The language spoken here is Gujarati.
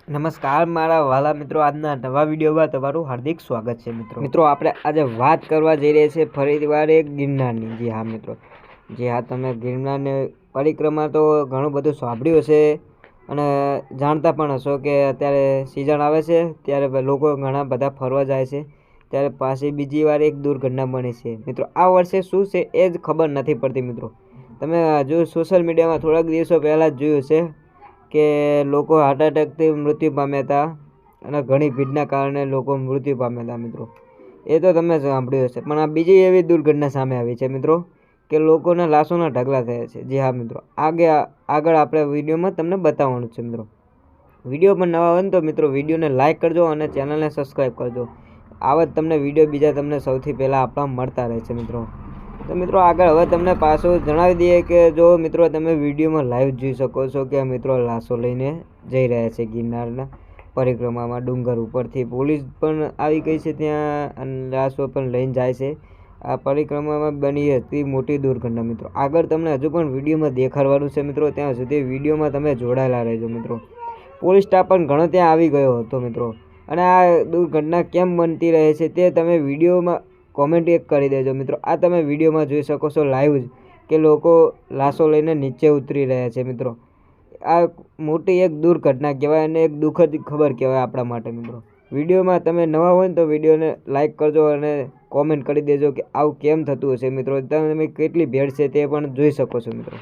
નમસ્કાર મારા વાલા મિત્રો, આજના નવા વિડીયોમાં તમારું હાર્દિક સ્વાગત છે મિત્રો આપણે આજે વાત કરવા જઈ રહ્યા છીએ ફરીવાર એક ગિરનારની। જી હા મિત્રો, તમે ગિરનારની પરિક્રમા તો ઘણું બધું સાંભળ્યું હશે અને જાણતા પણ હશો કે અત્યારે સિઝન આવે છે ત્યારે લોકો ઘણા બધા ફરવા જાય છે, ત્યારે પાછી બીજી વાર એક દુર્ઘટના બની છે મિત્રો। આ વર્ષે શું છે એ જ ખબર નથી પડતી મિત્રો। તમે હજુ સોશિયલ મીડિયામાં થોડાક દિવસો પહેલાં જ જોયું છે કે લોકો હાર્ટ એટેકથી મૃત્યુ પામ્યા હતા અને ઘણી ભીડના કારણે લોકો મૃત્યુ પામ્યા હતા મિત્રો। એ તો તમે સાંભળ્યું હશે, પણ આ બીજી એવી દુર્ઘટના સામે આવી છે મિત્રો કે લોકોના લાશોના ઢગલા થયા છે। જી હા મિત્રો, આગળ આપણે વિડીયોમાં તમને બતાવવાનું છે મિત્રો। વિડીયો પર નવા હોય તો મિત્રો વિડીયોને લાઇક કરજો અને ચેનલને સબસ્ક્રાઈબ કરજો। આવા જ તમને વિડીયો બીજા તમને સૌથી પહેલાં આપણા મળતા રહે છે મિત્રો। તો મિત્રો આગળ હવે તમને પાછું જણાવી દઈએ કે જો મિત્રો તમે વિડીયોમાં લાઈવ જોઈ શકો છો કે મિત્રો લાશો લઈને જઈ રહ્યા છે ગિરનારના પરિક્રમામાં। ડુંગર ઉપરથી પોલીસ પણ આવી ગઈ છે ત્યાં અને લાશો પણ લઈને જાય છે। આ પરિક્રમામાં બની હતી મોટી દુર્ઘટના મિત્રો। આગળ તમને હજુ પણ વિડીયોમાં દેખાડવાનું છે મિત્રો, ત્યાં સુધી વિડીયોમાં તમે જોડાયેલા રહેજો મિત્રો। પોલીસ સ્ટાફ પણ ઘણો ત્યાં આવી ગયો હતો મિત્રો, અને આ દુર્ઘટના કેમ બનતી રહે છે તે તમે વિડીયોમાં કોમેન્ટ એક કરી દેજો મિત્રો। આ તમે વિડીયોમાં જોઈ શકો છો લાઈવ કે લોકો લાશો લઈને નીચે ઉતરી રહ્યા છે મિત્રો। આ મોટી એક દુર્ઘટના કહેવાય અને એક દુઃખદ ખબર કહેવાય આપણા માટે મિત્રો। વિડીયોમાં તમે નવા હોય ને તો વિડીયોને લાઇક કરજો અને કોમેન્ટ કરી દેજો કે આવું કેમ થતું હશે મિત્રો। તમે કેટલી ભીડ છે તે પણ જોઈ શકો છો મિત્રો।